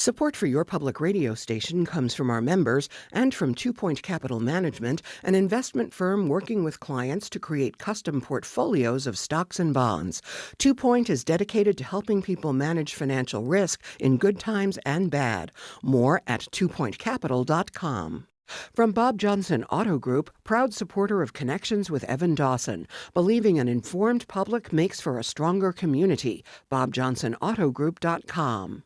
Support for your public radio station comes from our members and from Two Point Capital Management, an investment firm working with clients to create custom portfolios of stocks and bonds. Two Point is dedicated to helping people manage financial risk in good times and bad. More at twopointcapital.com. From Bob Johnson Auto Group, proud supporter of Connections with Evan Dawson, believing an informed public makes for a stronger community. BobJohnsonAutoGroup.com.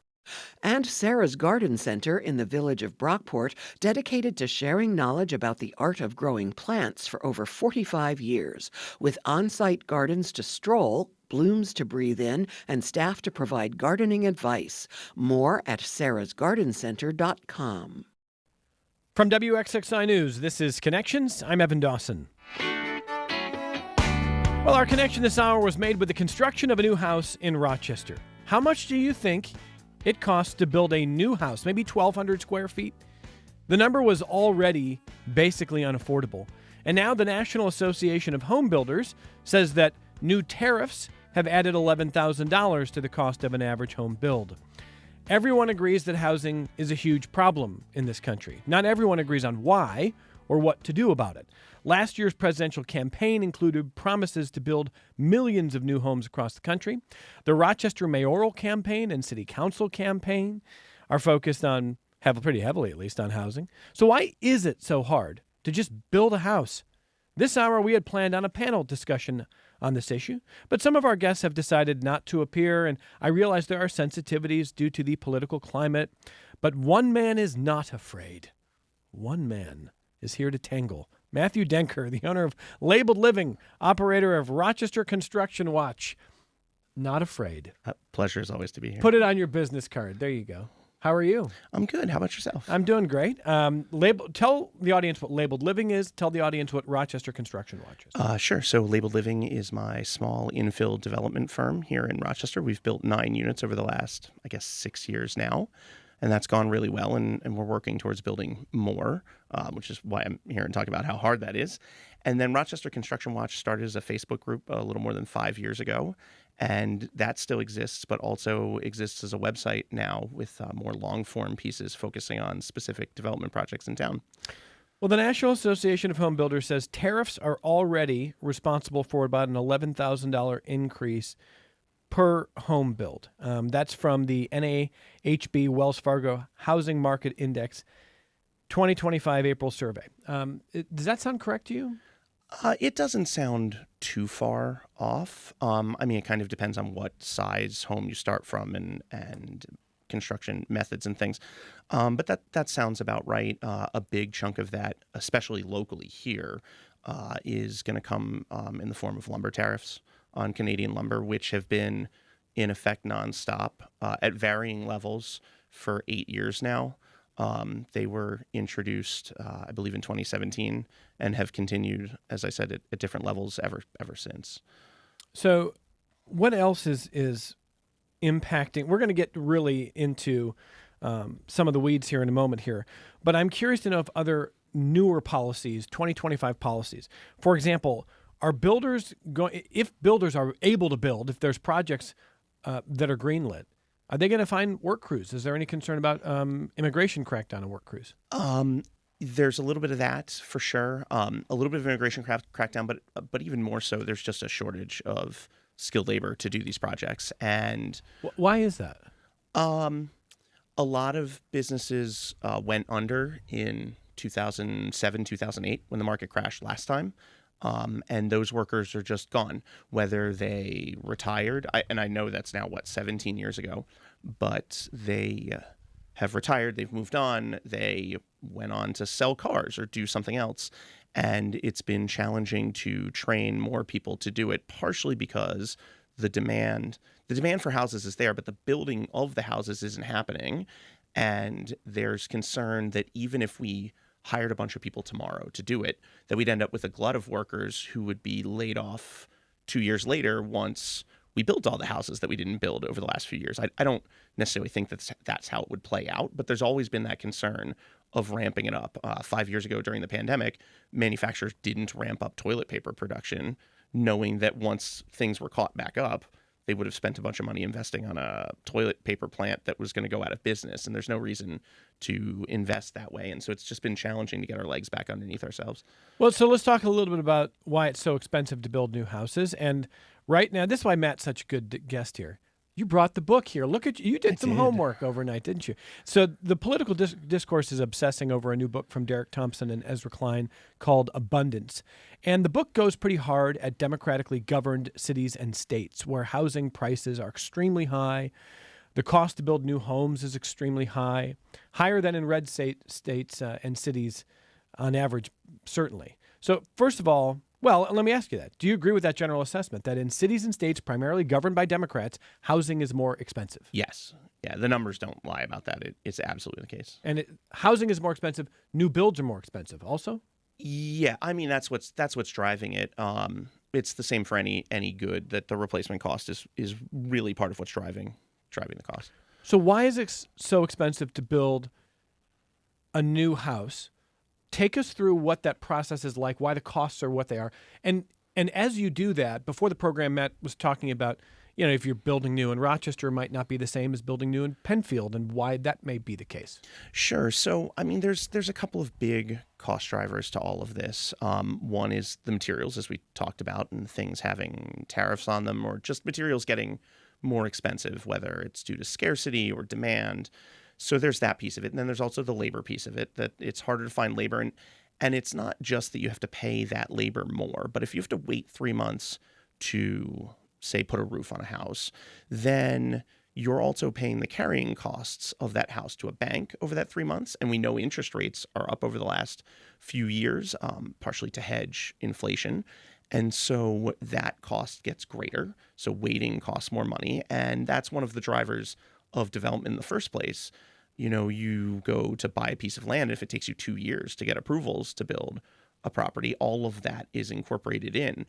And Sarah's Garden Center in the village of Brockport, dedicated to sharing knowledge about the art of growing plants for over 45 years, with on-site gardens to stroll, blooms to breathe in, and staff to provide gardening advice. More at sarahsgardencenter.com. From WXXI News, this is Connections. I'm Evan Dawson. Well, our connection this hour was made with the construction of a new house in Rochester. How much do you think it costs to build a new house? Maybe 1,200 square feet? The number was already basically unaffordable. And now the National Association of Home Builders says that new tariffs have added $11,000 to the cost of an average home build. Everyone agrees that housing is a huge problem in this country. Not everyone agrees on why or what to do about it. Last year's presidential campaign included promises to build millions of new homes across the country. The Rochester mayoral campaign and city council campaign are focused on, pretty heavily at least, on housing. So why is it so hard to just build a house? This hour we had planned on a panel discussion on this issue, but some of our guests have decided not to appear, and I realize there are sensitivities due to the political climate, but one man is not afraid. One man is here to tangle. Matthew Denker, the owner of Labeled Living, operator of Rochester Construction Watch. Not afraid. Pleasure is always to be here. Put it on your business card. There you go. How are you? I'm good. How about yourself? I'm doing great. Tell the audience what Labeled Living is. Tell the audience what Rochester Construction Watch is. Sure. So Labeled Living is my small infill development firm here in Rochester. We've built 9 units over the last, 6 years now. And that's gone really well, and we're working towards building more, which is why I'm here and talking about how hard that is. And then Rochester Construction Watch started as a Facebook group a little more than 5 years ago, and that still exists, but also exists as a website now with more long-form pieces focusing on specific development projects in town. Well, the National Association of Home Builders says tariffs are already responsible for about an $11,000 increase per home build. That's from the NAHB Wells Fargo Housing Market Index 2025 April survey. Does that sound correct to you? It doesn't sound too far off. It kind of depends on what size home you start from and construction methods and things. But that sounds about right. A big chunk of that, especially locally here, is going to come in the form of lumber tariffs on Canadian lumber, which have been in effect nonstop at varying levels for 8 years now. They were introduced, I believe, in 2017 and have continued, as I said, at different levels ever since. So what else is impacting? We're going to get really into some of the weeds here in a moment here, but I'm curious to know if other newer policies, 2025 policies, for example, are builders going? If builders are able to build, if there's projects that are greenlit, are they going to find work crews? Is there any concern about immigration crackdown on work crews? There's a little bit of that for sure. A little bit of immigration crackdown, but even more so, there's just a shortage of skilled labor to do these projects. And why is that? A lot of businesses went under in 2007, 2008 when the market crashed last time. And those workers are just gone, whether they retired. I know that's now, 17 years ago, but they have retired. They've moved on. They went on to sell cars or do something else. And it's been challenging to train more people to do it, partially because the demand for houses is there, but the building of the houses isn't happening. And there's concern that even if we hired a bunch of people tomorrow to do it, that we'd end up with a glut of workers who would be laid off 2 years later once we built all the houses that we didn't build over the last few years. I don't necessarily think that's how it would play out, but there's always been that concern of ramping it up. 5 years ago during the pandemic, manufacturers didn't ramp up toilet paper production, knowing that once things were caught back up, they would have spent a bunch of money investing on a toilet paper plant that was going to go out of business. And there's no reason to invest that way. And so it's just been challenging to get our legs back underneath ourselves. Well, so let's talk a little bit about why it's so expensive to build new houses. And right now, this is why Matt's such a good guest here. You brought the book here. Look at you. You did some homework overnight, didn't you? So the political discourse is obsessing over a new book from Derek Thompson and Ezra Klein called Abundance. And the book goes pretty hard at democratically governed cities and states where housing prices are extremely high. The cost to build new homes is extremely high, higher than in red states and cities on average, certainly. So first of all, well, let me ask you that. Do you agree with that general assessment that in cities and states primarily governed by Democrats, housing is more expensive? Yes. Yeah, the numbers don't lie about that. It's absolutely the case. And housing is more expensive. New builds are more expensive also? Yeah, I mean that's what's driving it. It's the same for any good, that the replacement cost is really part of what's driving the cost. So why is it so expensive to build a new house? Take us through what that process is like, why the costs are what they are. And as you do that, before the program, Matt was talking about, if you're building new in Rochester, it might not be the same as building new in Penfield and why that may be the case. Sure. So, I mean, there's a couple of big cost drivers to all of this. One is the materials, as we talked about, and things having tariffs on them or just materials getting more expensive, whether it's due to scarcity or demand. So there's that piece of it. And then there's also the labor piece of it, that it's harder to find labor. And it's not just that you have to pay that labor more, but if you have to wait 3 months to, say, put a roof on a house, then you're also paying the carrying costs of that house to a bank over that 3 months. And we know interest rates are up over the last few years, partially to hedge inflation. And so that cost gets greater. So waiting costs more money. And that's one of the drivers of development in the first place. You go to buy a piece of land. If it takes you 2 years to get approvals to build a property, all of that is incorporated in.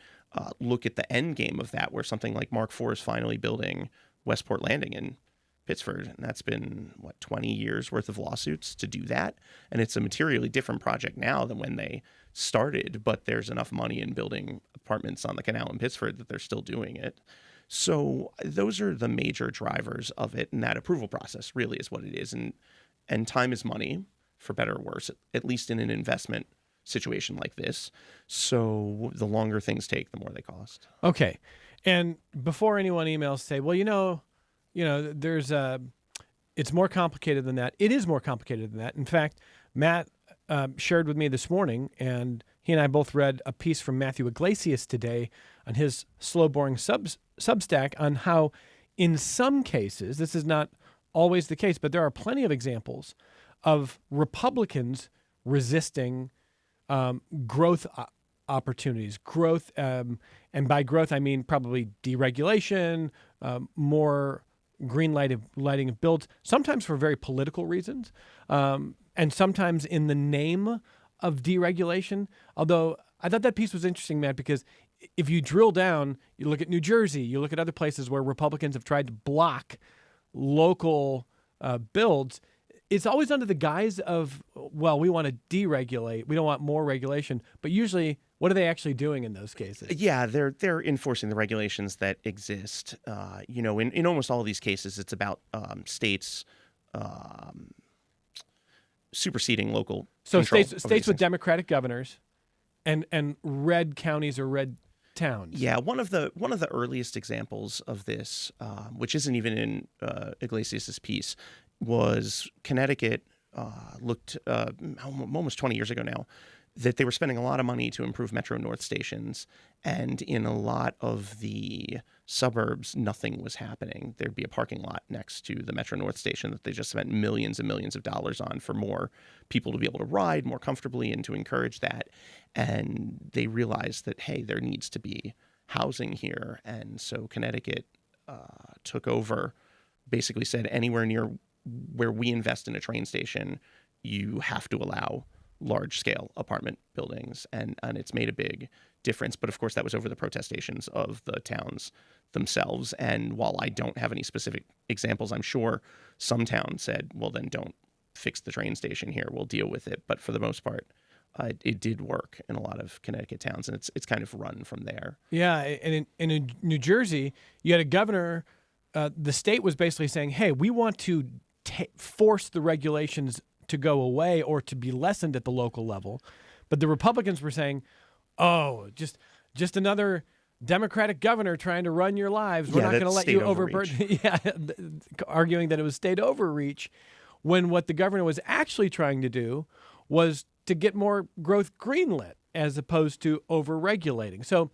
Look at the end game of that, where something like Mark IV is finally building Westport Landing in Pittsford. And that's been, 20 years worth of lawsuits to do that. And it's a materially different project now than when they started, but there's enough money in building apartments on the canal in Pittsford that they're still doing it. So those are the major drivers of it, and that approval process really is what it is. And time is money, for better or worse, at least in an investment situation like this. So the longer things take, the more they cost. Okay. And before anyone emails say, well, there's it's more complicated than that. It is more complicated than that. In fact, Matt shared with me this morning, and he and I both read a piece from Matthew Iglesias today on his Slow Boring Substack on how, in some cases, this is not always the case, but there are plenty of examples of Republicans resisting growth opportunities. Growth, and by growth, I mean probably deregulation, more green lighting of builds, sometimes for very political reasons, and sometimes in the name of deregulation. Although I thought that piece was interesting, Matt, because if you drill down, you look at New Jersey, you look at other places where Republicans have tried to block local builds, it's always under the guise of, well, we want to deregulate. We don't want more regulation. But usually, what are they actually doing in those cases? Yeah, they're enforcing the regulations that exist. In almost all of these cases, it's about states superseding local. So states with Democratic governors, and red counties or red towns. Yeah, one of the earliest examples of this, which isn't even in Iglesias's piece, was Connecticut. Looked almost 20 years ago now, that they were spending a lot of money to improve Metro North stations, and in a lot of the suburbs, nothing was happening. There'd be a parking lot next to the Metro North station that they just spent millions and millions of dollars on for more people to be able to ride more comfortably and to encourage that. And they realized that, hey, there needs to be housing here. And so Connecticut took over, basically said, anywhere near where we invest in a train station, you have to allow large-scale apartment buildings, and it's made a big difference. But of course, that was over the protestations of the towns themselves. And while I don't have any specific examples, I'm sure some towns said, well, then don't fix the train station here. We'll deal with it. But for the most part, it did work in a lot of Connecticut towns, and it's kind of run from there. Yeah, and in New Jersey, you had a governor. The state was basically saying, "Hey, we want to force the regulations to go away or to be lessened at the local level," but the Republicans were saying, "Oh, just another Democratic governor trying to run your lives. We're not going to let you overburden." Yeah, arguing that it was state overreach, when what the governor was actually trying to do was to get more growth greenlit as opposed to over-regulating. So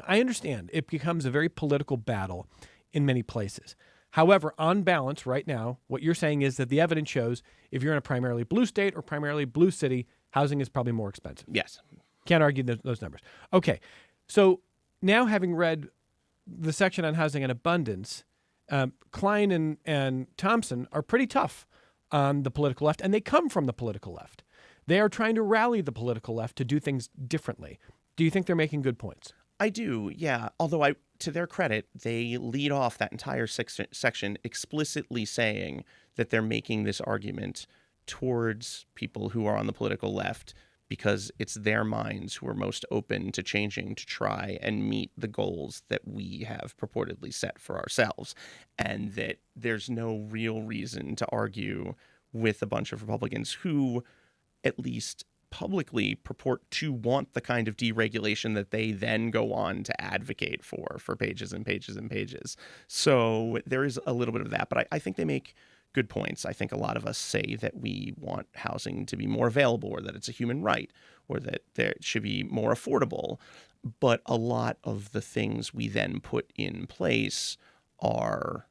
I understand it becomes a very political battle in many places. However, on balance, right now, what you're saying is that the evidence shows if you're in a primarily blue state or primarily blue city, housing is probably more expensive. Yes. Can't argue those numbers. Okay, so now having read the section on housing and abundance, Klein and Thompson are pretty tough on the political left, and they come from the political left. They are trying to rally the political left to do things differently. Do you think they're making good points? I do, yeah. Although, to their credit, they lead off that entire section explicitly saying that they're making this argument towards people who are on the political left because it's their minds who are most open to changing to try and meet the goals that we have purportedly set for ourselves, and that there's no real reason to argue with a bunch of Republicans who at least publicly purport to want the kind of deregulation that they then go on to advocate for pages and pages and pages. So there is a little bit of that, but I think they make good points. I think a lot of us say that we want housing to be more available, or that it's a human right, or that it should be more affordable. But a lot of the things we then put in place are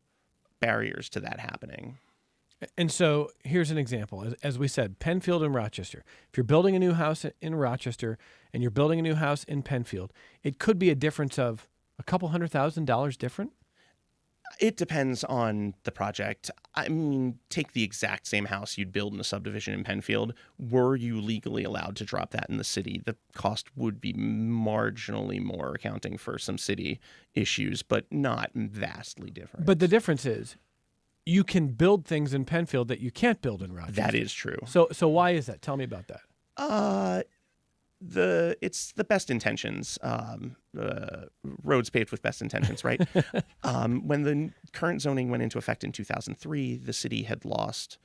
barriers to that happening. And so here's an example. As we said, Penfield and Rochester. If you're building a new house in Rochester and you're building a new house in Penfield, it could be a difference of a couple $100,000 different. It depends on the project. I mean, take the exact same house you'd build in a subdivision in Penfield. Were you legally allowed to drop that in the city, the cost would be marginally more, accounting for some city issues, but not vastly different. But the difference is you can build things in Penfield that you can't build in Rochester. That is true. So why is that? Tell me about that. It's the best intentions. Roads paved with best intentions, right? When the current zoning went into effect in 2003, the city had lost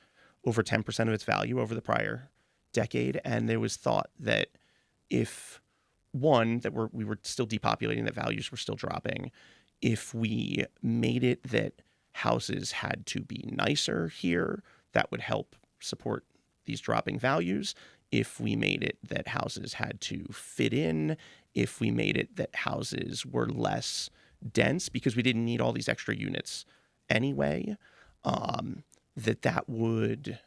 over 10% of its value over the prior decade, and there was thought that if we were still depopulating, that values were still dropping. If we made it that houses had to be nicer here, that would help support these dropping values. If we made it that houses had to fit in, if we made it that houses were less dense because we didn't need all these extra units anyway, that would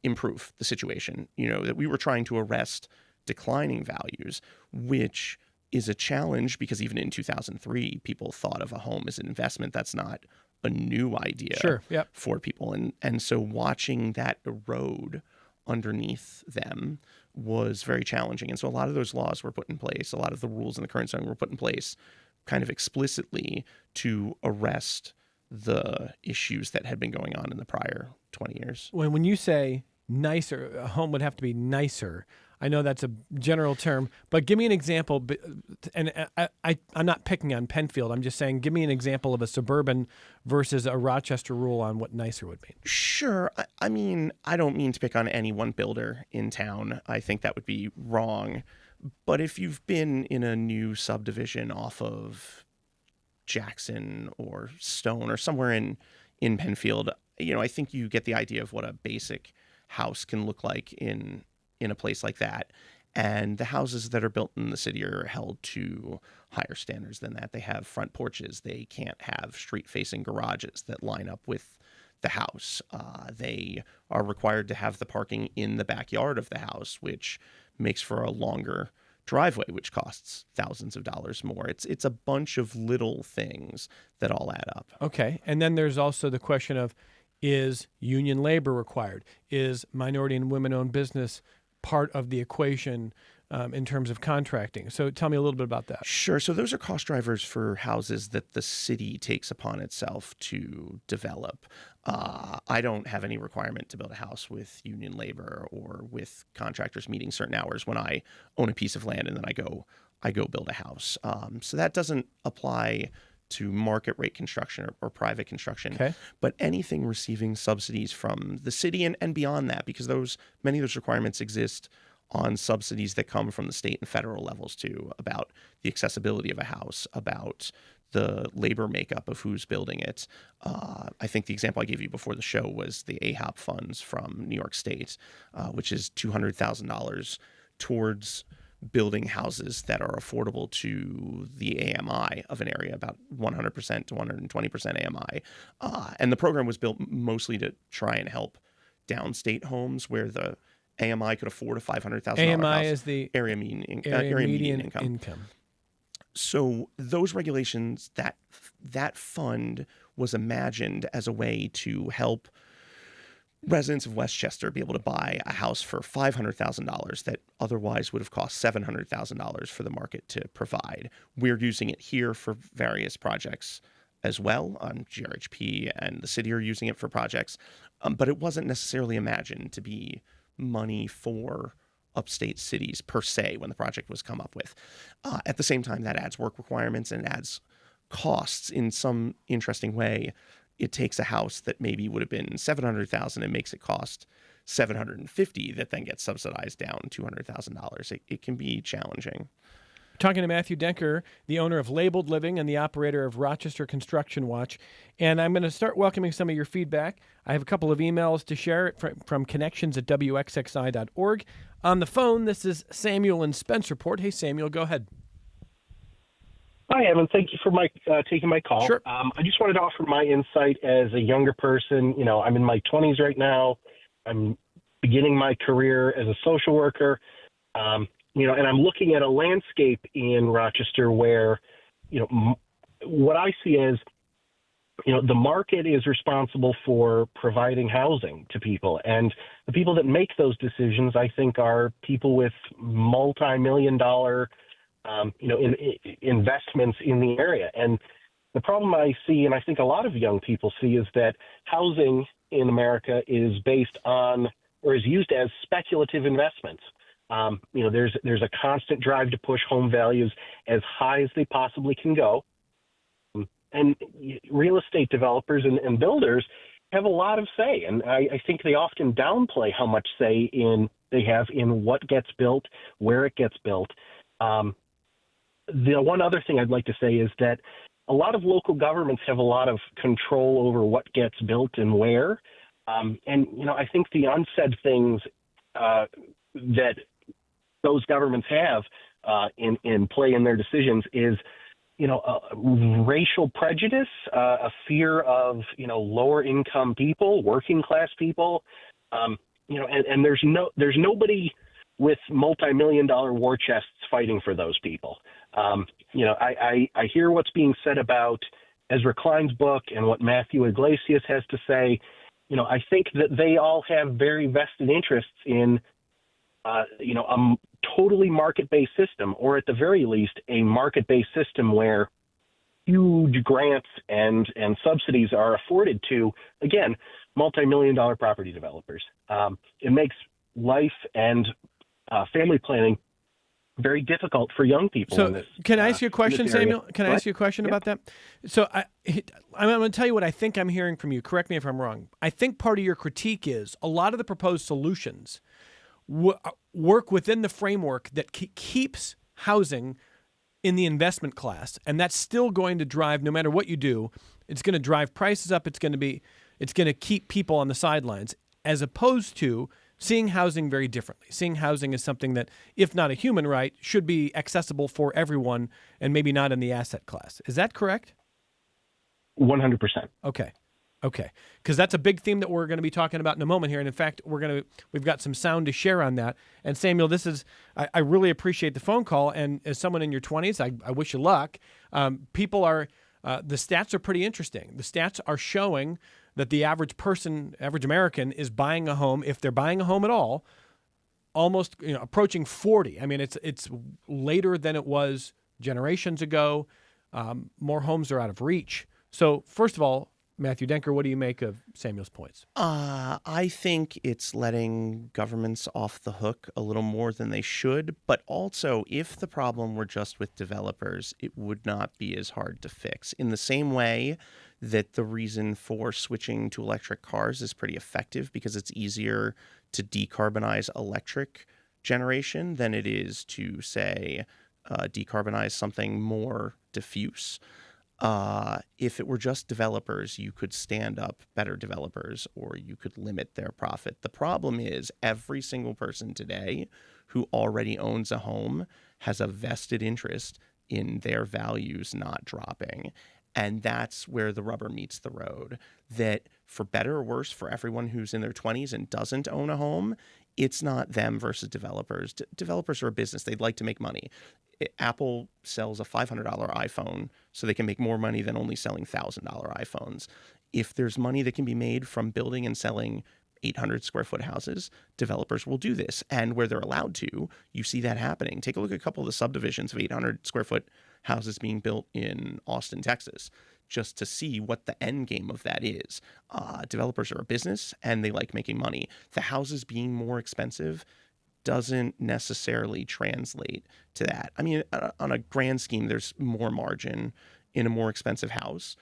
improve the situation. You know, that we were trying to arrest declining values, which is a challenge because even in 2003, people thought of a home as an investment. That's not a new idea for people. And so watching that erode underneath them was very challenging. And so a lot of those laws were put in place, a lot of the rules in the current zoning were put in place kind of explicitly to arrest the issues that had been going on in the prior 20 years. When you say nicer, a home would have to be nicer, I know that's a general term, but give me an example. And I'm not picking on Penfield. I'm just saying, give me an example of a suburban versus a Rochester rule on what nicer would mean. Sure. I mean, I don't mean to pick on any one builder in town. I think that would be wrong. But if you've been in a new subdivision off of Jackson or Stone or somewhere in Penfield, I think you get the idea of what a basic house can look like in a place like that. And the houses that are built in the city are held to higher standards than that. They have front porches. They can't have street-facing garages that line up with the house. They are required to have the parking in the backyard of the house, which makes for a longer driveway, which costs thousands of dollars more. It's a bunch of little things that all add up. Okay. And then there's also the question of, is union labor required? Is minority and women-owned business part of the equation in terms of contracting. So tell me a little bit about that. Sure. So those are cost drivers for houses that the city takes upon itself to develop. I don't have any requirement to build a house with union labor or with contractors meeting certain hours when I own a piece of land and then I go build a house. So that doesn't apply to market rate construction or private construction. Okay. But anything receiving subsidies from the city and beyond that, because many of those requirements exist on subsidies that come from the state and federal levels too, about the accessibility of a house, about the labor makeup of who's building it. I think the example I gave you before the show was the AHAP funds from New York State, which is $200,000 towards building houses that are affordable to the AMI of an area, about 100% to 120% AMI. And the program was built mostly to try and help downstate homes where the AMI could afford a $500,000 AMI house. is the area median income. So those regulations, that fund was imagined as a way to help residents of Westchester be able to buy a house for $500,000 that otherwise would have cost $700,000 for the market to provide. We're using it here for various projects as well. GRHP and the city are using it for projects, but it wasn't necessarily imagined to be money for upstate cities per se when the project was come up with. At the same time, that adds work requirements and adds costs in some interesting way. It takes a house that maybe would have been $700,000 and makes it cost $750,000 that then gets subsidized down $200,000. It can be challenging. Talking to Matthew Denker, the owner of Labeled Living and the operator of Rochester Construction Watch. And I'm going to start welcoming some of your feedback. I have a couple of emails to share from connections@wxxi.org. On the phone, this is Samuel in Spencerport. Hey, Samuel, go ahead. Hi, Evan. Thank you for taking my call. Sure. I just wanted to offer my insight as a younger person. You know, I'm in my 20s right now. I'm beginning my career as a social worker. And I'm looking at a landscape in Rochester where, what I see is, the market is responsible for providing housing to people. And the people that make those decisions, I think, are people with multi-million-dollar investments in the area. And the problem I see, and I think a lot of young people see, is that housing in America is based on or is used as speculative investments. There's a constant drive to push home values as high as they possibly can go. And real estate developers and builders have a lot of say. And I think they often downplay how much say they have in what gets built, where it gets built. The one other thing I'd like to say is that a lot of local governments have a lot of control over what gets built and where. I think the unsaid things that those governments have in play in their decisions is, racial prejudice, a fear of, lower income people, working class people, and there's nobody with multi-million-dollar war chests fighting for those people. I hear what's being said about Ezra Klein's book and what Matthew Iglesias has to say. I think that they all have very vested interests in, a totally market-based system, or at the very least, a market-based system where huge grants and subsidies are afforded to, again, multi-million-dollar property developers. It makes life and family planning very difficult for young people. So can I ask you a question, Samuel? Can I ask you a question about that? So I'm going to tell you what I think I'm hearing from you. Correct me if I'm wrong. I think part of your critique is a lot of the proposed solutions work within the framework that keeps housing in the investment class, and that's still going to drive, no matter what you do, it's going to drive prices up. It's going to keep people on the sidelines, as opposed to seeing housing very differently. Seeing housing as something that, if not a human right, should be accessible for everyone, and maybe not in the asset class. Is that correct? 100%. Okay. Because that's a big theme that we're going to be talking about in a moment here. And in fact, we've got some sound to share on that. And Samuel, I really appreciate the phone call. And as someone in your 20s, I wish you luck. The stats are pretty interesting. The stats are showing that the average American is buying a home, if they're buying a home at all, almost approaching 40. I mean, it's later than it was generations ago. More homes are out of reach. So first of all, Matthew Denker, what do you make of Samuel's points? I think it's letting governments off the hook a little more than they should. But also, if the problem were just with developers, it would not be as hard to fix. In the same way that the reason for switching to electric cars is pretty effective because it's easier to decarbonize electric generation than it is to, say, decarbonize something more diffuse. If it were just developers, you could stand up better developers or you could limit their profit. The problem is every single person today who already owns a home has a vested interest in their values not dropping. And that's where the rubber meets the road. That for better or worse, for everyone who's in their 20s and doesn't own a home, it's not them versus developers. Developers are a business. They'd like to make money. Apple sells a $500 iPhone so they can make more money than only selling $1,000 iPhones. If there's money that can be made from building and selling 800 square foot houses, developers will do this. And where they're allowed to, you see that happening. Take a look at a couple of the subdivisions of 800 square foot houses being built in Austin, Texas, just to see what the end game of that is. Developers are a business and they like making money. The houses being more expensive doesn't necessarily translate to that. I mean, on a grand scheme, there's more margin in a more expensive house,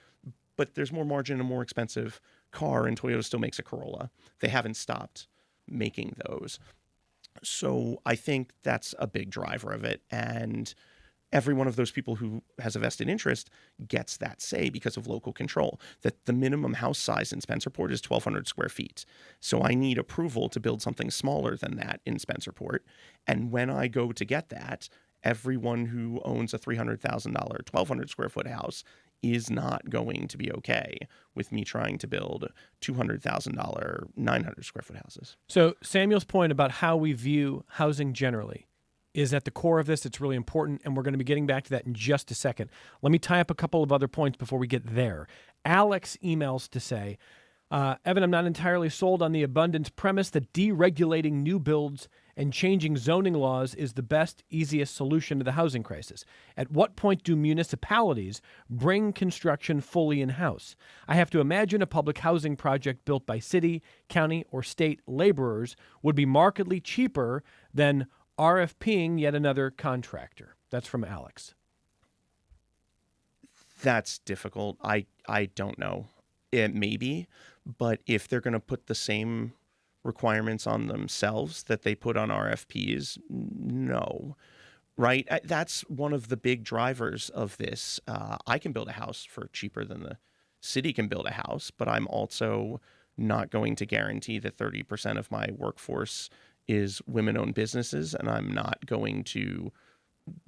but there's more margin in a more expensive car, and Toyota still makes a Corolla. They haven't stopped making those. So I think that's a big driver of it. And every one of those people who has a vested interest gets that say because of local control, that the minimum house size in Spencerport is 1,200 square feet. So I need approval to build something smaller than that in Spencerport. And when I go to get that, everyone who owns a $300,000, 1,200 square foot house is not going to be okay with me trying to build $200,000, 900 square foot houses. So Samuel's point about how we view housing generally is at the core of this. It's really important, and we're going to be getting back to that in just a second. Let me tie up a couple of other points before we get there. Alex emails to say, Evan, I'm not entirely sold on the abundance premise that deregulating new builds and changing zoning laws is the best, easiest solution to the housing crisis. At what point do municipalities bring construction fully in-house? I have to imagine a public housing project built by city, county, or state laborers would be markedly cheaper than RFPing yet another contractor. That's from Alex. That's difficult. I don't know. It may be, but if they're going to put the same requirements on themselves that they put on RFPs, no. Right? That's one of the big drivers of this. I can build a house for cheaper than the city can build a house, but I'm also not going to guarantee that 30% of my workforce is women-owned businesses, and I'm not going to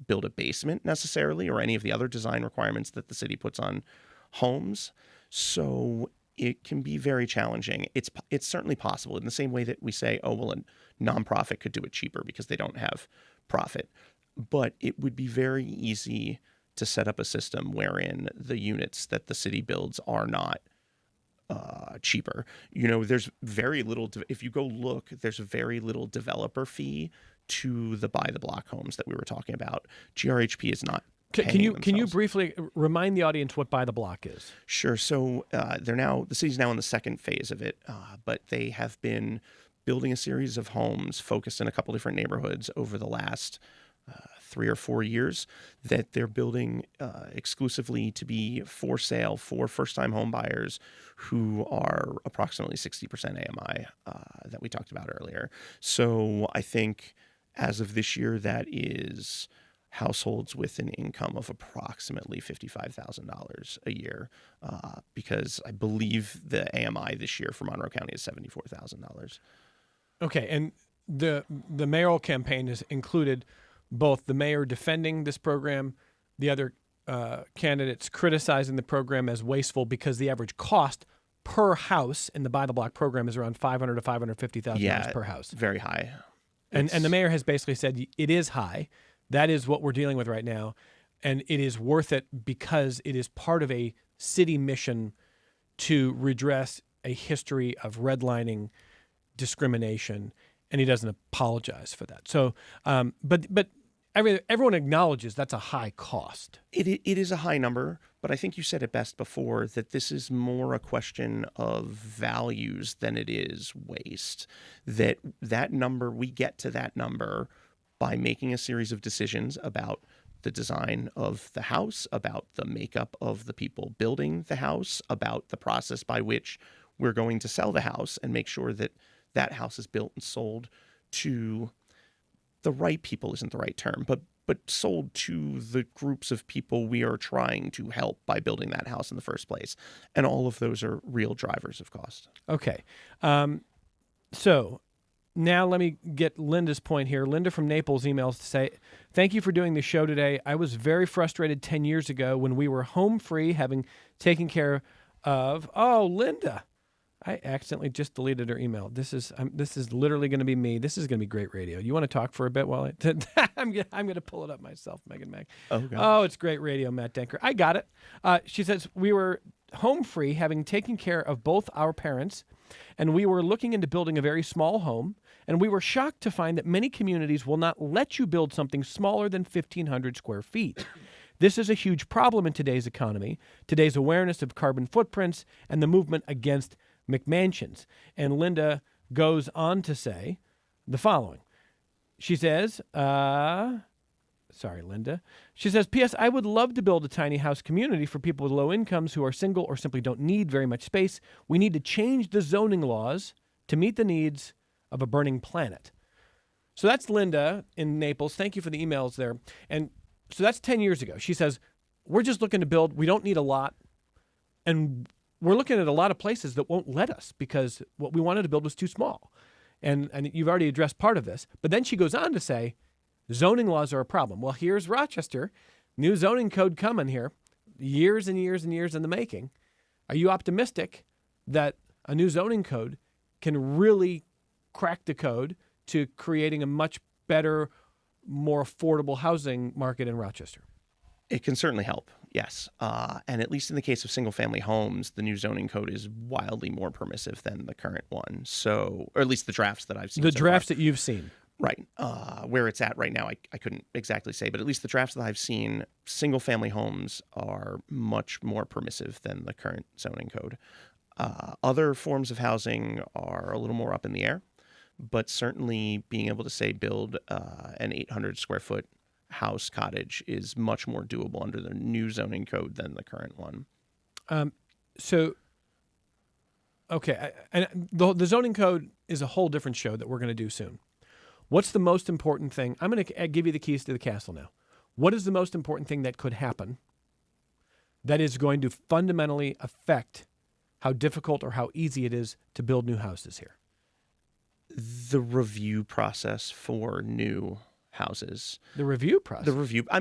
build a basement necessarily or any of the other design requirements that the city puts on homes. So it can be very challenging. It's certainly possible in the same way that we say, oh, well, a nonprofit could do it cheaper because they don't have profit. But it would be very easy to set up a system wherein the units that the city builds are not cheaper. You know, there's very little, if you go look, there's very little developer fee to the buy the block homes that we were talking about. GRHP is not Can you briefly remind the audience what buy the block is? Sure. So the city's now in the second phase of it, but they have been building a series of homes focused in a couple different neighborhoods over the last 3 or 4 years that they're building exclusively to be for sale for first-time home buyers who are approximately 60% AMI that we talked about earlier. So I think as of this year, that is households with an income of approximately $55,000 a year, because I believe the AMI this year for Monroe County is $74,000. Okay, and the mayoral campaign has included both the mayor defending this program, the other candidates criticizing the program as wasteful because the average cost per house in the buy the block program is around $500,000 to $550,000 per house. Very high. And the mayor has basically said it is high. That is what we're dealing with right now, and it is worth it because it is part of a city mission to redress a history of redlining, discrimination, and he doesn't apologize for that. So, but everyone acknowledges that's a high cost. It is a high number, but I think you said it best before that this is more a question of values than it is waste. That number, we get to that number by making a series of decisions about the design of the house, about the makeup of the people building the house, about the process by which we're going to sell the house and make sure that that house is built and sold to the right people isn't the right term, but sold to the groups of people we are trying to help by building that house in the first place. And all of those are real drivers of cost. Okay. So now let me get Linda's point here. Linda from Naples emails to say, thank you for doing the show today. I was very frustrated 10 years ago when we were home free, having taken care of... Oh, Linda. I accidentally just deleted her email. This is literally going to be me. This is going to be great radio. You want to talk for a bit while I'm going to pull it up myself, Megan Mac. Oh, it's great radio, Matt Denker. I got it. She says, we were home free, having taken care of both our parents, and we were looking into building a very small home, and we were shocked to find that many communities will not let you build something smaller than 1,500 square feet. This is a huge problem in today's economy, today's awareness of carbon footprints, and the movement against McMansions. And Linda goes on to say the following. She says, sorry, Linda. She says, P.S. I would love to build a tiny house community for people with low incomes who are single or simply don't need very much space. We need to change the zoning laws to meet the needs of a burning planet. So that's Linda in Naples. Thank you for the emails there. And so that's 10 years ago. She says, we're just looking to build. We don't need a lot. And we're looking at a lot of places that won't let us because what we wanted to build was too small. And you've already addressed part of this. But then she goes on to say, zoning laws are a problem. Well, here's Rochester, new zoning code coming here, years and years and years in the making. Are you optimistic that a new zoning code can really crack the code to creating a much better, more affordable housing market in Rochester? It can certainly help, yes. And at least in the case of single-family homes, the new zoning code is wildly more permissive than the current one. So, or at least the drafts that I've seen. The so drafts far. That you've seen. Right. Where it's at right now, I couldn't exactly say, but at least the drafts that I've seen, single-family homes are much more permissive than the current zoning code. Other forms of housing are a little more up in the air, but certainly being able to, say, build an 800-square-foot house cottage is much more doable under the new zoning code than the current one. Okay, and the zoning code is a whole different show that we're going to do soon. What's the most important thing? I'm going to give you the keys to the castle now. What is the most important thing that could happen that is going to fundamentally affect how difficult or how easy it is to build new houses here? The review process for new houses. The review process?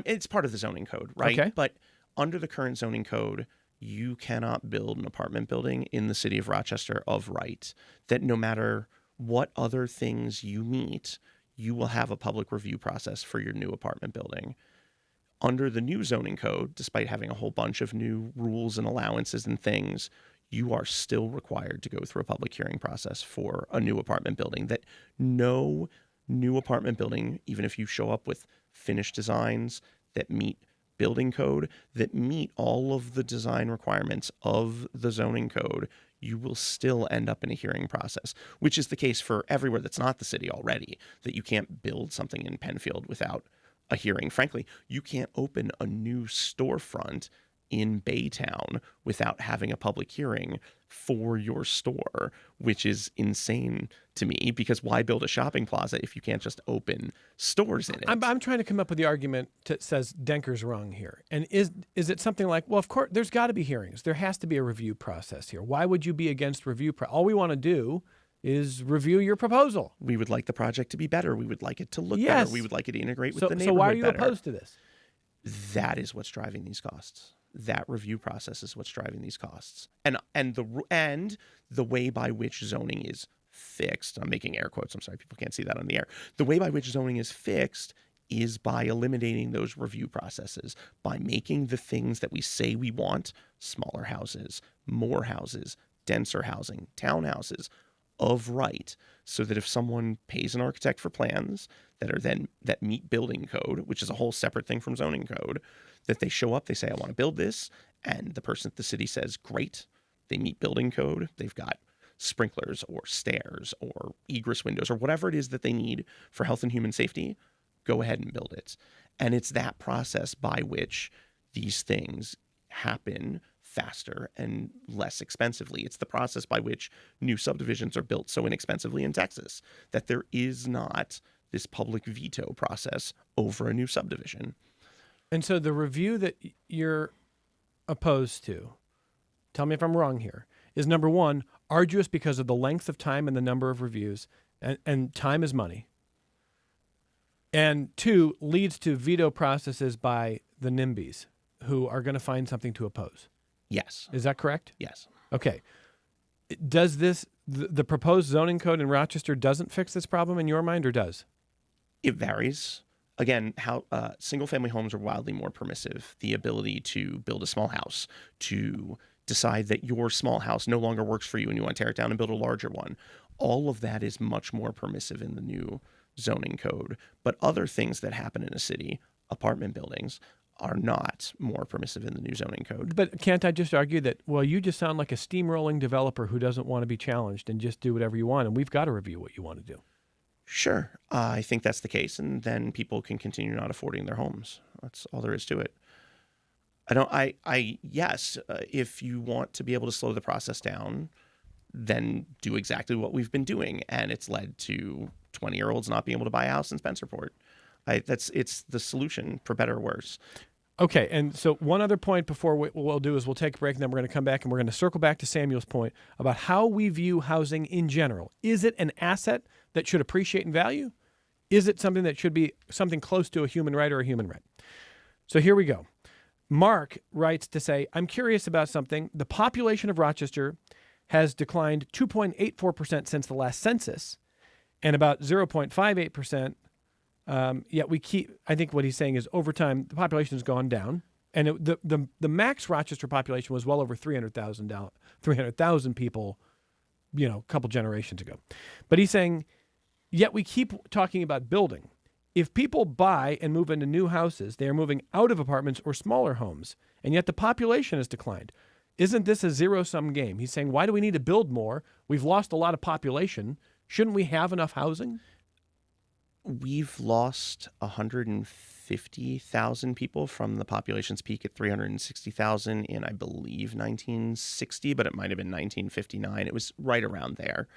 It's part of the zoning code, right? Okay. But under the current zoning code, you cannot build an apartment building in the city of Rochester of right, that no matter what other things you meet, you will have a public review process for your new apartment building. Under the new zoning code, despite having a whole bunch of new rules and allowances and things, you are still required to go through a public hearing process for a new apartment building. That no new apartment building, even if you show up with finished designs that meet building code, that meet all of the design requirements of the zoning code, you will still end up in a hearing process, which is the case for everywhere that's not the city already, that you can't build something in Penfield without a hearing. Frankly, you can't open a new storefront in Baytown without having a public hearing for your store, which is insane to me, because why build a shopping plaza if you can't just open stores in it? I'm trying to come up with the argument that says Denker's wrong here. And is it something like, well, of course, there's got to be hearings. There has to be a review process here. Why would you be against review? All we want to do is review your proposal. We would like the project to be better. We would like it to look Yes. better. We would like it to integrate with the neighborhood So why are you better. opposed to this? That is what's driving these costs. That review process is what's driving these costs. And the way by which zoning is fixed, I'm making air quotes, I'm sorry, people can't see that on the air. The way by which zoning is fixed is by eliminating those review processes, by making the things that we say we want, smaller houses, more houses, denser housing, townhouses, of right, so that if someone pays an architect for plans that meet building code, which is a whole separate thing from zoning code, that they show up, they say, I want to build this, and the person at the city says, great, they meet building code, they've got sprinklers or stairs or egress windows or whatever it is that they need for health and human safety, go ahead and build it. And it's that process by which these things happen faster and less expensively. It's the process by which new subdivisions are built so inexpensively in Texas that there is not this public veto process over a new subdivision. And so the review that you're opposed to, tell me if I'm wrong here, is number one, arduous because of the length of time and the number of reviews, and time is money. And two, leads to veto processes by the NIMBYs who are going to find something to oppose. Yes. Is that correct? Yes. Okay. Does the proposed zoning code in Rochester doesn't fix this problem in your mind, or does? It varies. Again, how single-family homes are wildly more permissive. The ability to build a small house, to decide that your small house no longer works for you and you want to tear it down and build a larger one. All of that is much more permissive in the new zoning code. But other things that happen in a city, apartment buildings, are not more permissive in the new zoning code. But can't I just argue that, well, you just sound like a steamrolling developer who doesn't want to be challenged and just do whatever you want, and we've got to review what you want to do. Sure. I think that's the case, and then people can continue not affording their homes. That's all there is to it. Yes, if you want to be able to slow the process down, then do exactly what we've been doing. And it's led to 20-year-olds not being able to buy a house in Spencerport. It's the solution, for better or worse. Okay, and so one other point before what we'll do is we'll take a break, and then we're going to come back and we're going to circle back to Samuel's point about how we view housing in general. Is it an asset that should appreciate in value? Is it something that should be something close to a human right or a human right? So here we go. Mark writes to say, I'm curious about something. The population of Rochester has declined 2.84% since the last census and about 0.58%. Yet we keep, I think what he's saying is over time, the population has gone down. And the max Rochester population was well over 300,000 people, a couple generations ago. But he's saying, yet we keep talking about building. If people buy and move into new houses, they are moving out of apartments or smaller homes, and yet the population has declined. Isn't this a zero-sum game? He's saying, why do we need to build more? We've lost a lot of population. Shouldn't we have enough housing? We've lost 150,000 people from the population's peak at 360,000 in, I believe, 1960, but it might have been 1959. It was right around there.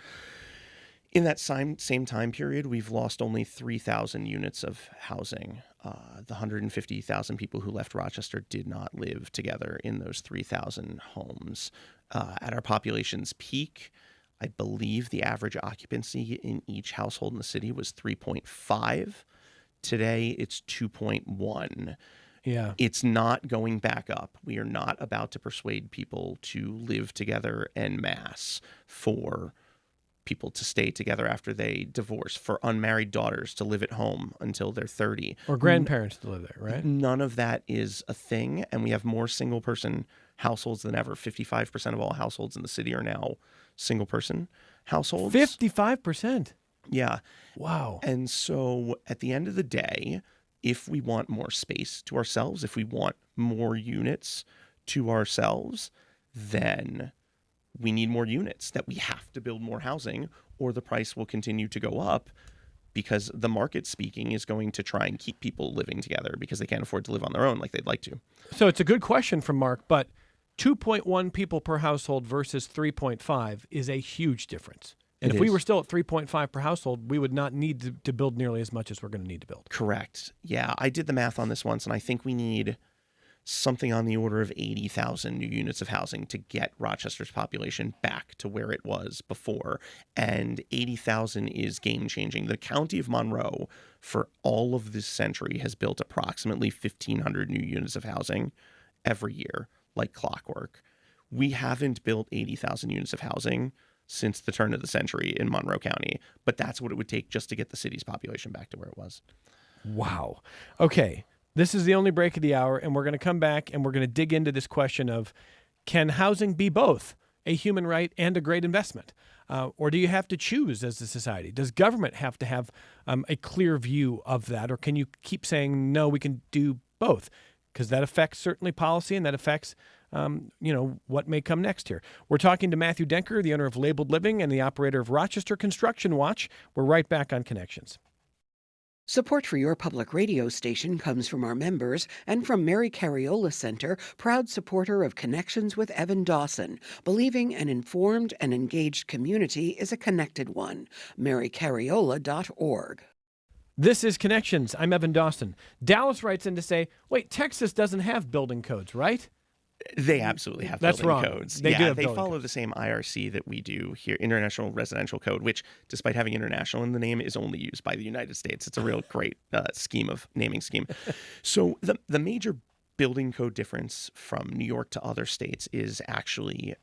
In that same time period, we've lost only 3,000 units of housing. The 150,000 people who left Rochester did not live together in those 3,000 homes. At our population's peak, I believe the average occupancy in each household in the city was 3.5. Today, it's 2.1. Yeah. It's not going back up. We are not about to persuade people to live together en masse, for people to stay together after they divorce, for unmarried daughters to live at home until they're 30. Or grandparents to live there, right? None of that is a thing, and we have more single-person households than ever. 55% of all households in the city are now single-person households. 55%? Yeah. Wow. And so at the end of the day, if we want more space to ourselves, if we want more units to ourselves, then we need more units, that we have to build more housing, or the price will continue to go up, because the market speaking is going to try and keep people living together because they can't afford to live on their own like they'd like to. So it's a good question from Mark, but 2.1 people per household versus 3.5 is a huge difference. And if we were still at 3.5 per household, we would not need to build nearly as much as we're going to need to build. Correct. Yeah, I did the math on this once, and I think we need something on the order of 80,000 new units of housing to get Rochester's population back to where it was before. And 80,000 is game-changing. The county of Monroe, for all of this century, has built approximately 1,500 new units of housing every year, like clockwork. We haven't built 80,000 units of housing since the turn of the century in Monroe County, but that's what it would take just to get the city's population back to where it was. Wow. Okay. This is the only break of the hour, and we're going to come back and we're going to dig into this question of, can housing be both a human right and a great investment? Or do you have to choose as a society? Does government have to have a clear view of that? Or can you keep saying, no, we can do both? Because that affects certainly policy, and that affects what may come next here. We're talking to Matthew Denker, the owner of Labeled Living and the operator of Rochester Construction Watch. We're right back on Connections. Support for your public radio station comes from our members and from Mary Cariola Center, proud supporter of Connections with Evan Dawson, believing an informed and engaged community is a connected one. MaryCariola.org. This is Connections. I'm Evan Dawson. Dallas writes in to say, wait, Texas doesn't have building codes, right? They absolutely have That's building wrong. codes. They do have they building follow codes. the same IRC that we do here, International Residential Code, which, despite having international in the name, is only used by the United States. It's a real great naming scheme. So the major building code difference from New York to other states is actually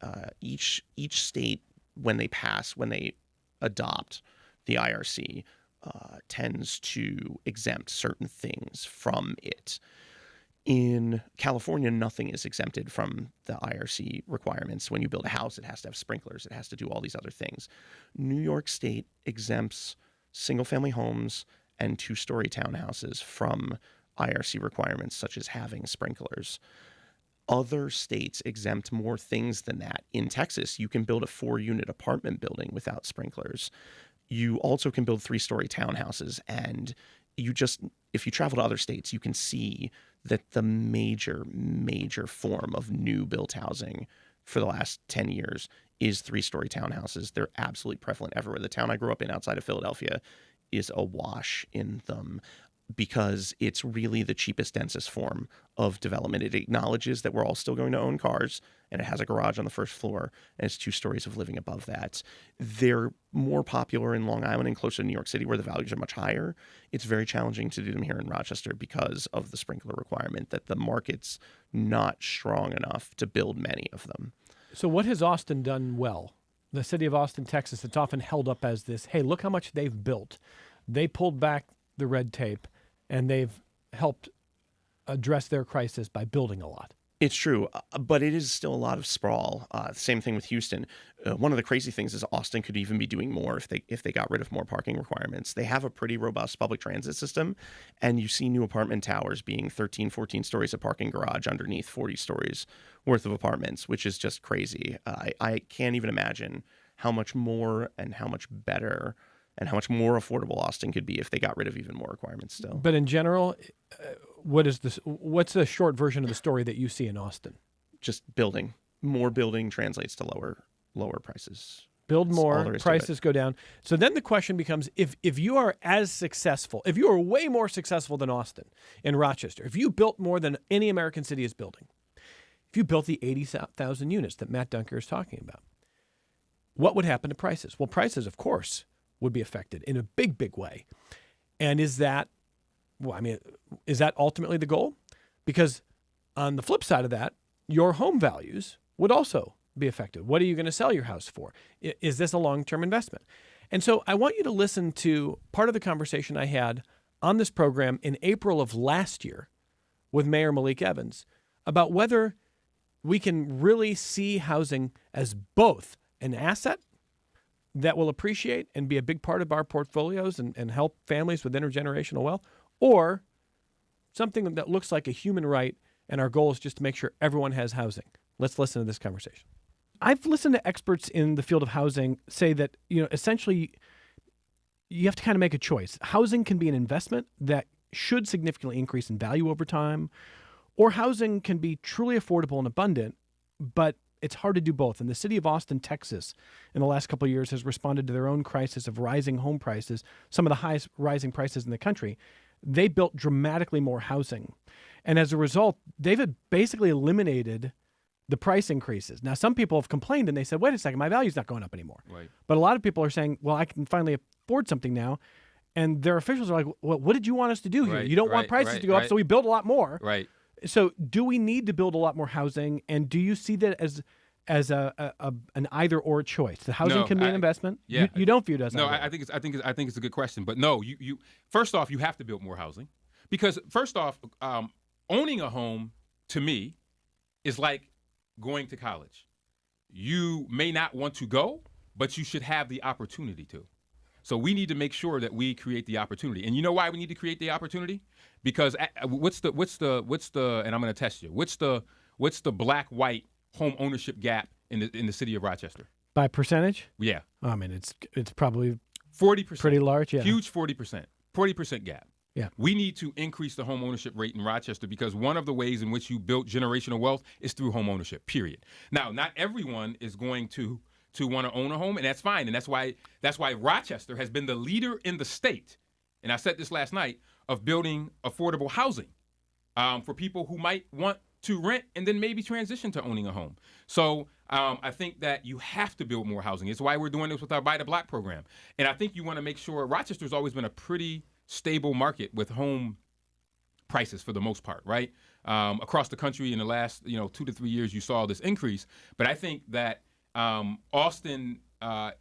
each state, when they adopt the IRC, tends to exempt certain things from it. In California, nothing is exempted from the IRC requirements. When you build a house, it has to have sprinklers. It has to do all these other things. New York State exempts single-family homes and two-story townhouses from IRC requirements, such as having sprinklers. Other states exempt more things than that. In Texas, you can build a 4-unit apartment building without sprinklers. You also can build 3-story townhouses, and if you travel to other states, you can see that the major form of new built housing for the last 10 years is 3-story townhouses. They're absolutely prevalent everywhere. The town I grew up in outside of Philadelphia is awash in them because it's really the cheapest, densest form of development. It acknowledges that we're all still going to own cars, and it has a garage on the first floor, and it's 2 stories of living above that. They're more popular in Long Island and closer to New York City, where the values are much higher. It's very challenging to do them here in Rochester because of the sprinkler requirement, that the market's not strong enough to build many of them. So what has Austin done well? The city of Austin, Texas, it's often held up as this, hey, look how much they've built. They pulled back the red tape, and they've helped address their crisis by building a lot. It's true, but it is still a lot of sprawl. Same thing with Houston. One of the crazy things is Austin could even be doing more if they got rid of more parking requirements. They have a pretty robust public transit system, and you see new apartment towers being 13, 14 stories of parking garage underneath 40 stories worth of apartments, which is just crazy. I can't even imagine how much more and how much better and how much more affordable Austin could be if they got rid of even more requirements still. But in general, what's the short version of the story that you see in Austin? Just building. More building translates to lower prices. Build That's all more, there is to prices go down. So then the question becomes, if you are as successful, if you are way more successful than Austin in Rochester, if you built more than any American city is building, if you built the 80,000 units that Matt Dunker is talking about, what would happen to prices? Well, prices, of course, would be affected in a big, big way. And is that ultimately the goal? Because on the flip side of that, your home values would also be affected. What are you going to sell your house for? Is this a long-term investment? And so I want you to listen to part of the conversation I had on this program in April of last year with Mayor Malik Evans about whether we can really see housing as both an asset that will appreciate and be a big part of our portfolios and help families with intergenerational wealth, or something that looks like a human right, and our goal is just to make sure everyone has housing. Let's listen to this conversation. I've listened to experts in the field of housing say that, essentially you have to kind of make a choice. Housing can be an investment that should significantly increase in value over time, or housing can be truly affordable and abundant, but it's hard to do both. And the city of Austin, Texas, in the last couple of years has responded to their own crisis of rising home prices, some of the highest rising prices in the country. They built dramatically more housing. And as a result, they've basically eliminated the price increases. Now, some people have complained and they said, wait a second, my value's not going up anymore. Right. But a lot of people are saying, well, I can finally afford something now. And their officials are like, well, what did you want us to do here? Right, You don't want right, prices right, to go up, right. so we build a lot more. Right. So do we need to build a lot more housing? And do you see that as an either or choice? The housing No, can be an investment. yeah. You don't view it as No, either. I think it's a good question. But no, you first off, you have to build more housing, because first off, owning a home to me is like going to college. You may not want to go, but you should have the opportunity to. So we need to make sure that we create the opportunity. And you know why we need to create the opportunity? Because what's the and I'm going to test you. What's the black-white home ownership gap in the city of Rochester? By percentage? Yeah. I mean, it's probably 40%. pretty large, yeah. Huge 40% gap. Yeah. We need to increase the home ownership rate in Rochester because one of the ways in which you build generational wealth is through home ownership, period. Now, not everyone is going to want to own a home, and that's fine. And that's why Rochester has been the leader in the state, and I said this last night, of building affordable housing for people who might want to rent and then maybe transition to owning a home. So I think that you have to build more housing. It's why we're doing this with our Buy the Block program. And I think you want to make sure Rochester's always been a pretty stable market with home prices for the most part, right? Across the country in the last 2 to 3 years, you saw this increase. But I think that Austin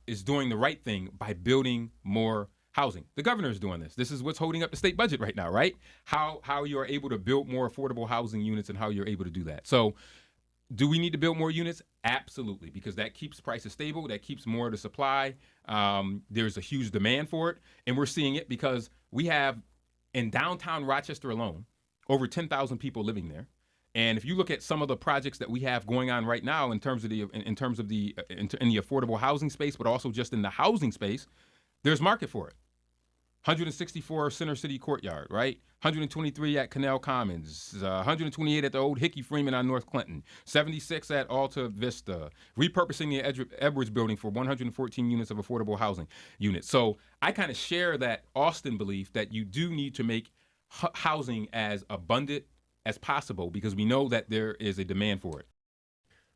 is doing the right thing by building more housing. The governor is doing this. This is what's holding up the state budget right now, right? How you are able to build more affordable housing units and how you're able to do that. So do we need to build more units? Absolutely, because that keeps prices stable. That keeps more of the supply. There's a huge demand for it. And we're seeing it because we have, in downtown Rochester alone, over 10,000 people living there. And if you look at some of the projects that we have going on right now in terms of the affordable housing space, but also just in the housing space, there's market for it. 164 Center City Courtyard, right? 123 at Canal Commons, 128 at the old Hickey Freeman on North Clinton, 76 at Alta Vista, repurposing the Edwards building for 114 units of affordable housing units. So I kind of share that Austin belief that you do need to make housing as abundant as possible because we know that there is a demand for it.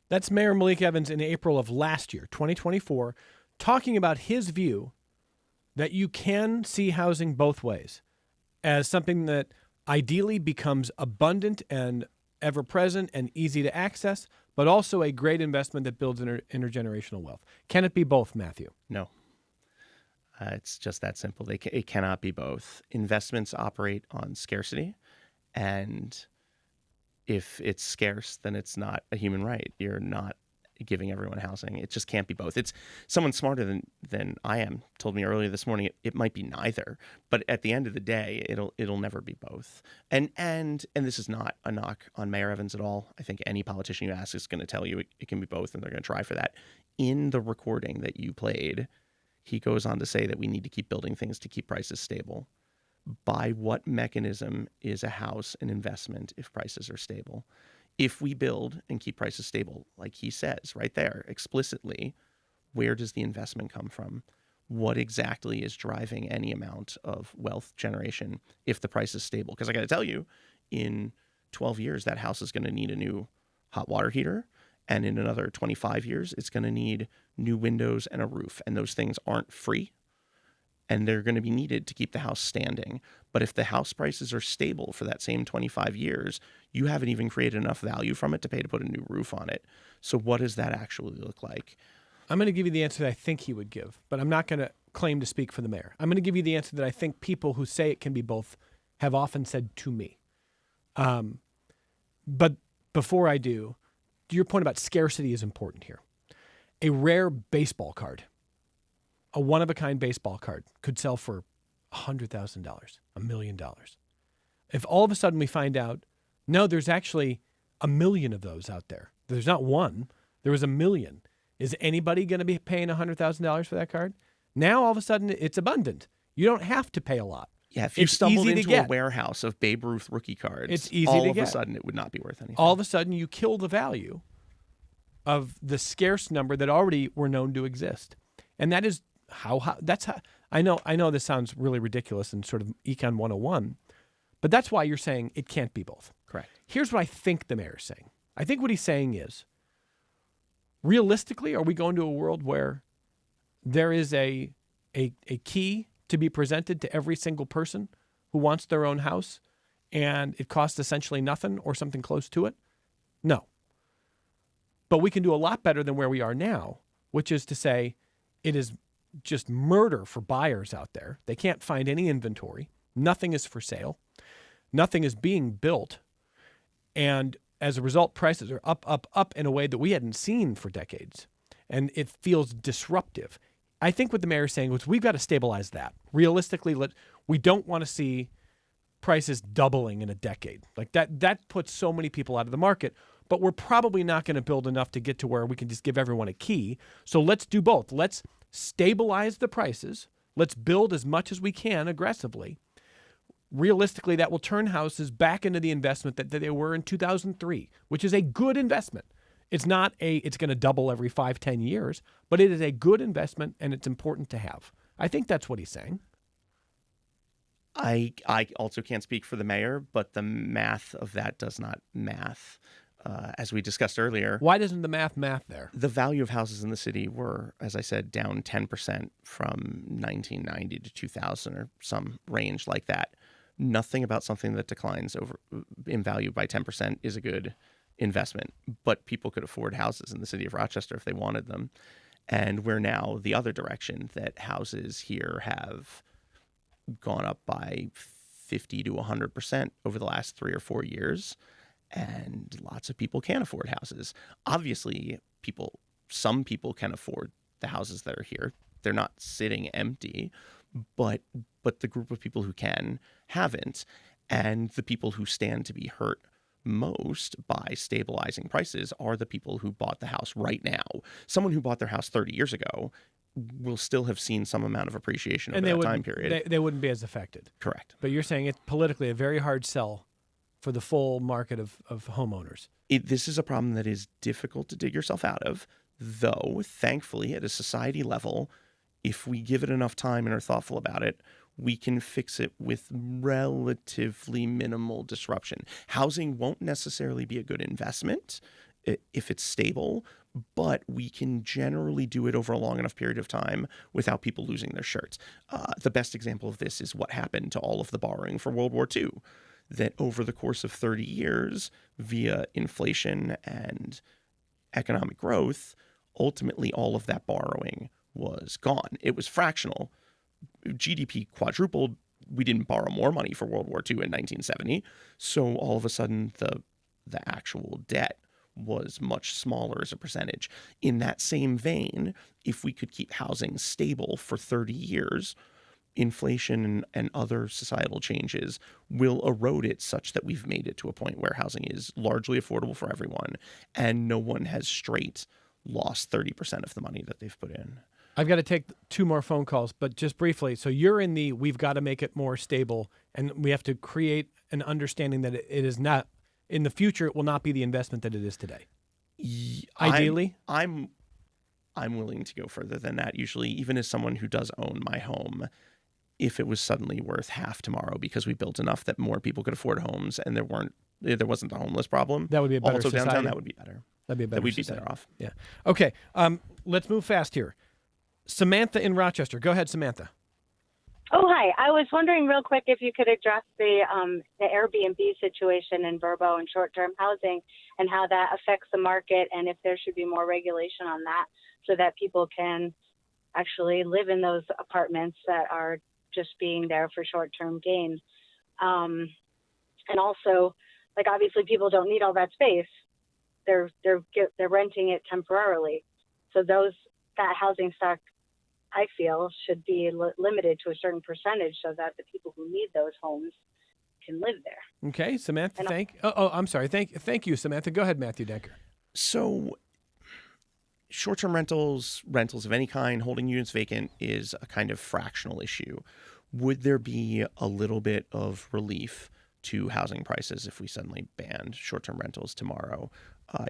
That's Mayor Malik Evans in April of last year, 2024, talking about his view that you can see housing both ways as something that ideally becomes abundant and ever-present and easy to access, but also a great investment that builds intergenerational wealth. Can it be both, Matthew? No. It's just that simple. It cannot be both. Investments operate on scarcity, and if it's scarce, then it's not a human right. You're not giving everyone housing. It just can't be both. It's someone smarter than I am told me earlier this morning it might be neither. But at the end of the day, it'll never be both. And this is not a knock on Mayor Evans at all. I think any politician you ask is going to tell you it can be both, and they're going to try for that. In the recording that you played, he goes on to say that we need to keep building things to keep prices stable. By what mechanism is a house an investment if prices are stable? If we build and keep prices stable, like he says right there explicitly, where does the investment come from? What exactly is driving any amount of wealth generation if the price is stable? Because I got to tell you, in 12 years, that house is going to need a new hot water heater. And in another 25 years, it's going to need new windows and a roof. And those things aren't free. And they're going to be needed to keep the house standing. But if the house prices are stable for that same 25 years, you haven't even created enough value from it to pay to put a new roof on it. So what does that actually look like? I'm going to give you the answer that I think he would give, but I'm not going to claim to speak for the mayor. I'm going to give you the answer that I think people who say it can be both have often said to me. But before I do, your point about scarcity is important here. A rare baseball card, a one-of-a-kind baseball card, could sell for $100,000, $1 million. If all of a sudden we find out, no, there's actually 1 million of those out there. There's not one. There was 1 million. Is anybody going to be paying $100,000 for that card? Now, all of a sudden, it's abundant. You don't have to pay a lot. Yeah, if you It's stumbled easy to into a get. warehouse of Babe Ruth rookie cards, It's easy all to of a get. sudden it would not be worth anything. All of a sudden, you kill the value of the scarce number that already were known to exist. And that is that's how I know this sounds really ridiculous and sort of Econ 101, but that's why you're saying it can't be both. Correct. Here's what I think the mayor's saying. I think what he's saying is, realistically, are we going to a world where there is a key to be presented to every single person who wants their own house and it costs essentially nothing or something close to it? No. But we can do a lot better than where we are now, which is to say it is just murder for buyers out there. They can't find any inventory. Nothing is for sale. Nothing is being built. And as a result, prices are up in a way that we hadn't seen for decades. and it feels disruptive. I think what the mayor is saying was we've got to stabilize that. Realistically, we don't want to see prices doubling in a decade. Like that puts so many people out of the market, but we're probably not going to build enough to get to where we can just give everyone a key. So let's do both. Let's stabilize the prices. Let's build as much as we can aggressively. Realistically, that will turn houses back into the investment that they were in 2003, which is a good investment. It's not it's going to double every 5-10 years, but it is a good investment and it's important to have. I think that's what he's saying. I also can't speak for the mayor, but the math of that does not math. As we discussed earlier. Why doesn't the math there? The value of houses in the city were, as I said, down 10% from 1990 to 2000 or some range like that. Nothing about something that declines in value by 10% is a good investment, but people could afford houses in the city of Rochester if they wanted them. And we're now the other direction, that houses here have gone up by 50 to 100% over the last 3 or 4 years. And lots of people can't afford houses. Obviously, some people can afford the houses that are here. They're not sitting empty, but the group of people who can haven't. And the people who stand to be hurt most by stabilizing prices are the people who bought the house right now. Someone who bought their house 30 years ago will still have seen some amount of appreciation over that time period. They wouldn't be as affected. Correct. But you're saying it's politically a very hard sell for the full market of homeowners. This is a problem that is difficult to dig yourself out of, though, thankfully, at a society level, if we give it enough time and are thoughtful about it, we can fix it with relatively minimal disruption. Housing won't necessarily be a good investment if it's stable, but we can generally do it over a long enough period of time without people losing their shirts. The best example of this is what happened to all of the borrowing for World War II. That over the course of 30 years, via inflation and economic growth, ultimately all of that borrowing was gone. It was fractional. GDP quadrupled. We didn't borrow more money for World War II in 1970. So all of a sudden, the actual debt was much smaller as a percentage. In that same vein, if we could keep housing stable for 30 years, inflation and other societal changes will erode it such that we've made it to a point where housing is largely affordable for everyone and no one has straight lost 30% of the money that they've put in. I've got to take 2 more phone calls, but just briefly. So you're in we've got to make it more stable and we have to create an understanding that it is not, in the future, it will not be the investment that it is today. Ideally? I'm willing to go further than that. Usually, even as someone who does own my home, if it was suddenly worth half tomorrow because we built enough that more people could afford homes and there wasn't the homeless problem, that would be a better also society. downtown, that would be better. That'd be a better. We'd society. be better off. Yeah. Okay. Let's move fast here. Samantha in Rochester. Go ahead, Samantha. Oh, hi. I was wondering real quick if you could address the Airbnb situation in Verbo and short-term housing and how that affects the market and if there should be more regulation on that so that people can actually live in those apartments that are just being there for short-term gain. And also, like, obviously people don't need all that space. They're renting it temporarily. So that housing stock, I feel, should be limited to a certain percentage so that the people who need those homes can live there. Okay, Samantha, I'm sorry. Thank you, Samantha. Go ahead, Matthew Denker. So short-term rentals of any kind, holding units vacant, is a kind of fractional issue. Would there be a little bit of relief to housing prices if we suddenly banned short-term rentals tomorrow?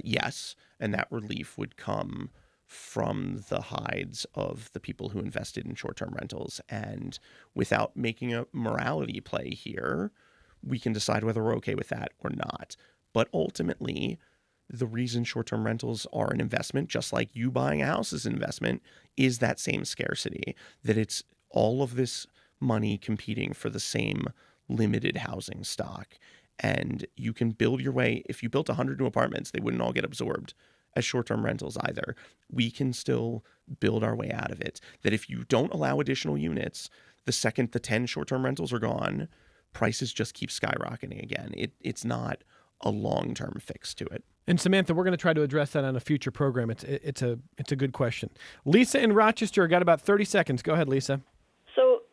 Yes, and that relief would come from the hides of the people who invested in short-term rentals. And without making a morality play here, we can decide whether we're okay with that or not. But ultimately, the reason short-term rentals are an investment, just like you buying a house is an investment, is that same scarcity, that it's all of this money competing for the same limited housing stock. And you can build your way. If you built 100 new apartments, they wouldn't all get absorbed as short-term rentals either. We can still build our way out of it. That if you don't allow additional units, the second the 10 short-term rentals are gone, prices just keep skyrocketing again. It's not a long-term fix to it. And Samantha, we're going to try to address that on a future program. It's a good question. Lisa in Rochester, got about 30 seconds. Go ahead, Lisa.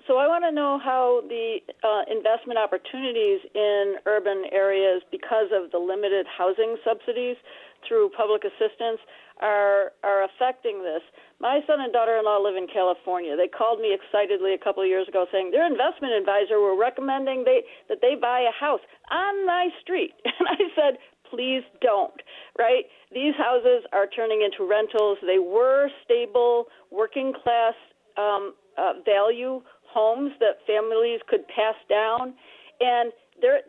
So I want to know how the investment opportunities in urban areas, because of the limited housing subsidies through public assistance, are affecting this. My son and daughter-in-law live in California. They called me excitedly a couple of years ago saying their investment advisor were recommending that they buy a house on my street. And I said, please don't, right? These houses are turning into rentals. They were stable, working-class value homes that families could pass down, and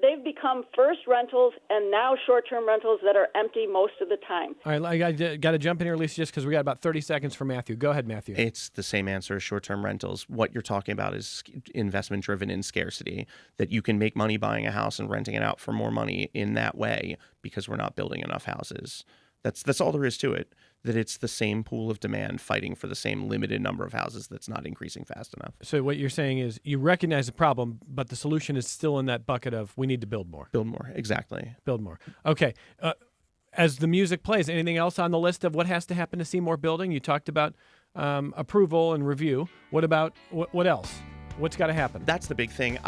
they've become first rentals and now short-term rentals that are empty most of the time. All right, I got to jump in here, Lisa, just because we got about 30 seconds for Matthew. Go ahead, Matthew. It's the same answer as short-term rentals. What you're talking about is investment driven in scarcity, that you can make money buying a house and renting it out for more money in that way because we're not building enough houses. That's all there is to it, that it's the same pool of demand fighting for the same limited number of houses that's not increasing fast enough. So what you're saying is you recognize the problem, but the solution is still in that bucket of we need to build more. Build more, exactly. Build more. Okay. As the music plays, anything else on the list of what has to happen to see more building? You talked about approval and review. What about what else? What's got to happen? That's the big thing.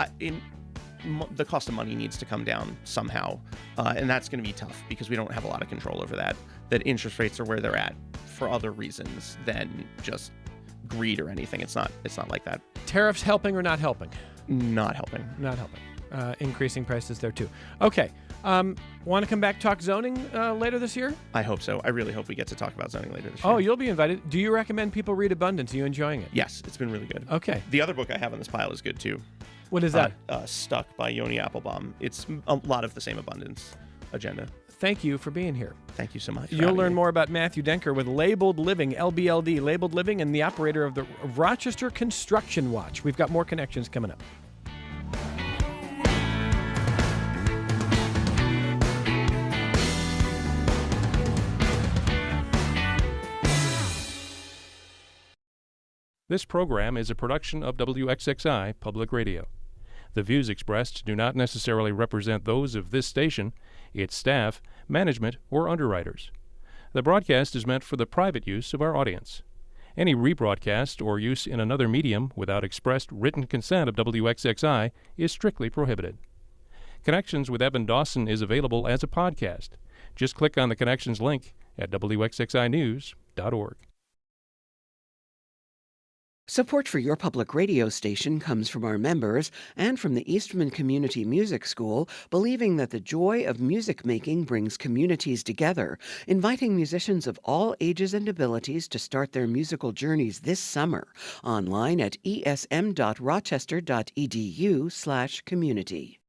The cost of money needs to come down somehow, and that's going to be tough because we don't have a lot of control over that. That interest rates are where they're at for other reasons than just greed or anything. It's not like that. Tariffs helping or not helping? Not helping. Not helping. Increasing prices there too. Okay. Want to come back talk zoning later this year? I hope so. I really hope we get to talk about zoning later this year. Oh, you'll be invited. Do you recommend people read Abundance? Are you enjoying it? Yes, it's been really good. Okay. The other book I have on this pile is good too. What is that? Stuck by Yoni Applebaum. It's a lot of the same abundance agenda. Thank you for being here. Thank you so much. You'll learn more about Matthew Denker with Labeled Living, LBLD, Labeled Living, and the operator of the Rochester Construction Watch. We've got more connections coming up. This program is a production of WXXI Public Radio. The views expressed do not necessarily represent those of this station, its staff, management, or underwriters. The broadcast is meant for the private use of our audience. Any rebroadcast or use in another medium without expressed written consent of WXXI is strictly prohibited. Connections with Evan Dawson is available as a podcast. Just click on the Connections link at WXXInews.org. Support for your public radio station comes from our members and from the Eastman Community Music School, believing that the joy of music making brings communities together, inviting musicians of all ages and abilities to start their musical journeys this summer. Online at esm.rochester.edu/community.